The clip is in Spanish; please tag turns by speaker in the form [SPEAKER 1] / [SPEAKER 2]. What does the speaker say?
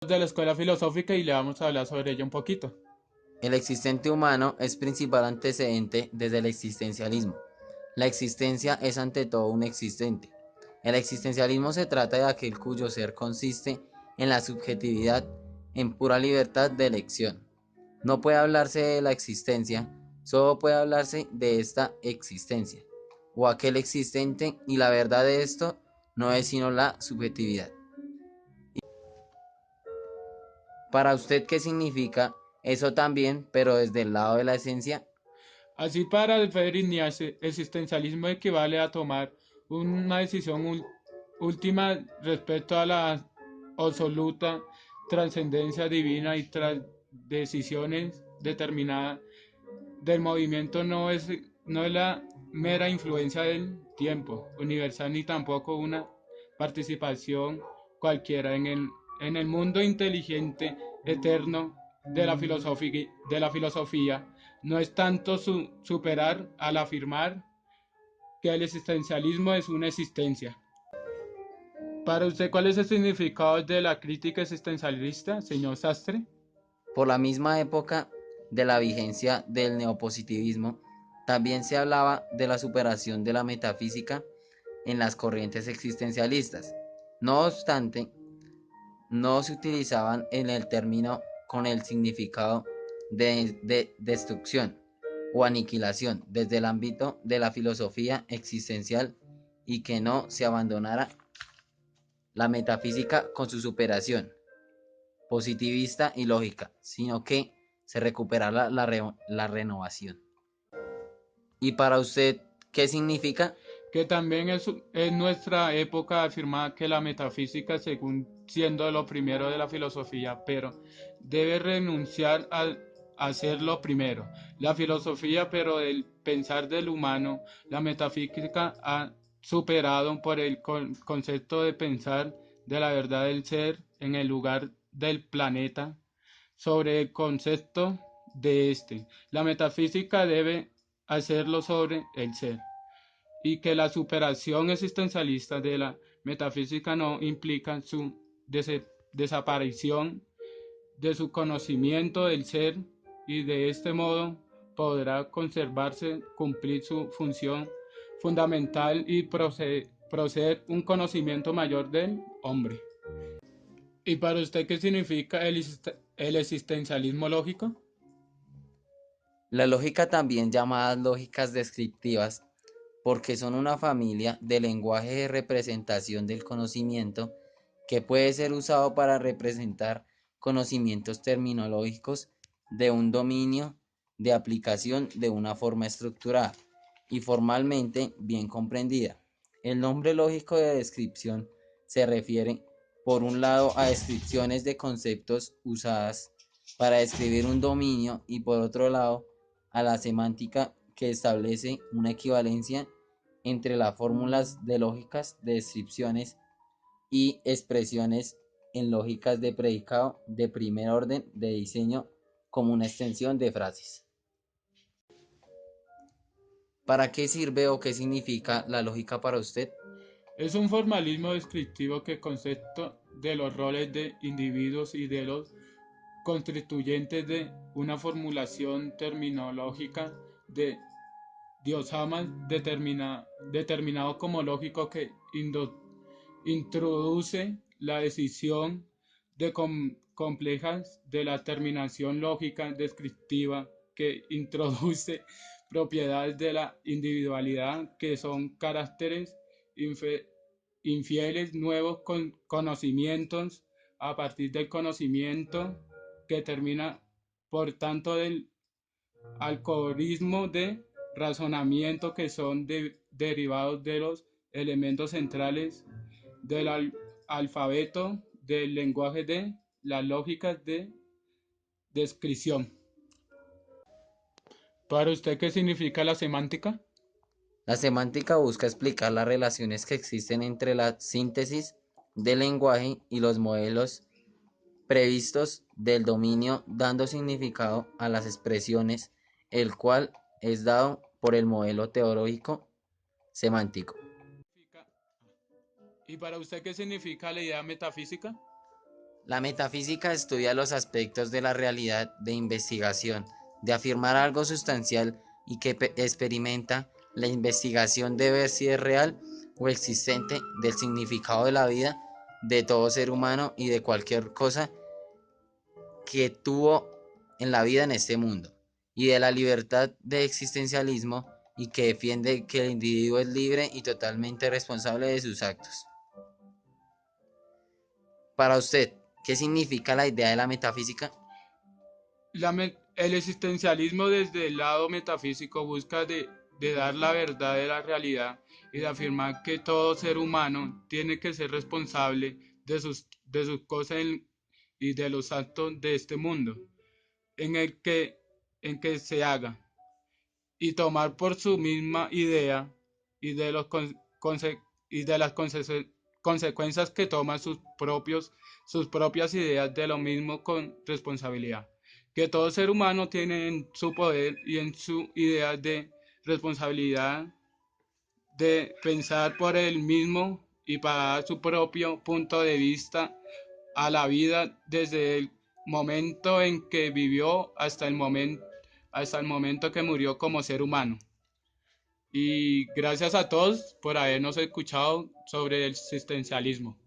[SPEAKER 1] de la escuela filosófica y le vamos a hablar sobre ella un poquito.
[SPEAKER 2] El existente humano es principal antecedente desde el existencialismo. La existencia es ante todo un existente. El existencialismo se trata de aquel cuyo ser consiste en la subjetividad, en pura libertad de elección. No puede hablarse de la existencia, solo puede hablarse de esta existencia, o aquel existente, y la verdad de esto no es sino la subjetividad. Para usted, ¿qué significa eso también, pero desde el lado de la esencia?
[SPEAKER 1] Así para Friedrich Nietzsche, existencialismo equivale a tomar una decisión última respecto a la absoluta trascendencia divina y tras decisiones determinadas del movimiento no es la mera influencia del tiempo universal ni tampoco una participación cualquiera en el mundo inteligente eterno de la filosofía. No es tanto superar al afirmar que el existencialismo es una existencia. Para usted, ¿cuál es el significado de la crítica existencialista, señor Sastre?
[SPEAKER 2] Por la misma época de la vigencia del neopositivismo, también se hablaba de la superación de la metafísica en las corrientes existencialistas. No obstante, no se utilizaban en el término con el significado de destrucción o aniquilación desde el ámbito de la filosofía existencial, y que no se abandonara la metafísica con su superación positivista y lógica, sino que se recuperara la renovación. ¿Y para usted qué significa?
[SPEAKER 1] Que también es nuestra época afirmar que la metafísica, según siendo lo primero de la filosofía, pero debe renunciar a ser lo primero. La filosofía, pero el pensar del humano, la metafísica ha superado por el concepto de pensar de la verdad del ser en el lugar del planeta sobre el concepto de este. La metafísica debe hacerlo sobre el ser y que la superación existencialista de la metafísica no implica su desaparición de su conocimiento del ser y de este modo podrá conservarse, cumplir su función fundamental y proceder un conocimiento mayor del hombre. ¿Y para usted qué significa el existencialismo lógico?
[SPEAKER 2] La lógica, también llamadas lógicas descriptivas, porque son una familia de lenguaje de representación del conocimiento que puede ser usado para representar conocimientos terminológicos de un dominio de aplicación de una forma estructurada y formalmente bien comprendida. El nombre lógico de descripción se refiere, por un lado, a descripciones de conceptos usadas para describir un dominio, y por otro lado, a la semántica, que establece una equivalencia entre las fórmulas de lógicas de descripciones y expresiones en lógicas de predicado de primer orden de diseño, como una extensión de frases. ¿Para qué sirve o qué significa la lógica para usted?
[SPEAKER 1] Es un formalismo descriptivo que concepto de los roles de individuos y de los constituyentes de una formulación terminológica de Diosamas determinado como lógico que introduce la decisión de complejas de la terminación lógica descriptiva que introduce propiedades de la individualidad que son caracteres infieles nuevos conocimientos a partir del conocimiento que termina por tanto del algoritmo de razonamiento que son derivados de los elementos centrales del alfabeto del lenguaje de las lógicas de descripción. ¿Para usted qué significa la semántica?
[SPEAKER 2] La semántica busca explicar las relaciones que existen entre la síntesis del lenguaje y los modelos previstos del dominio, dando significado a las expresiones, el cual es dado por el modelo teológico semántico.
[SPEAKER 1] ¿Y para usted qué significa la idea metafísica?
[SPEAKER 2] La metafísica estudia los aspectos de la realidad de investigación, de afirmar algo sustancial y que experimenta la investigación de ver si es real o existente, del significado de la vida de todo ser humano y de cualquier cosa que tuvo en la vida en este mundo, y de la libertad de existencialismo y que defiende que el individuo es libre y totalmente responsable de sus actos. Para usted, ¿qué significa la idea de la metafísica?
[SPEAKER 1] El existencialismo desde el lado metafísico busca de dar la verdad de la realidad y de afirmar que todo ser humano tiene que ser responsable de sus cosas y de los actos de este mundo en el en que se haga y tomar por su misma idea y de, los y de las consecuencias que toman sus propias ideas de lo mismo con responsabilidad. Que todo ser humano tiene en su poder y en su idea de responsabilidad de pensar por él mismo y para dar su propio punto de vista a la vida desde el momento en que vivió hasta el momento que murió como ser humano. Y gracias a todos por habernos escuchado sobre el existencialismo.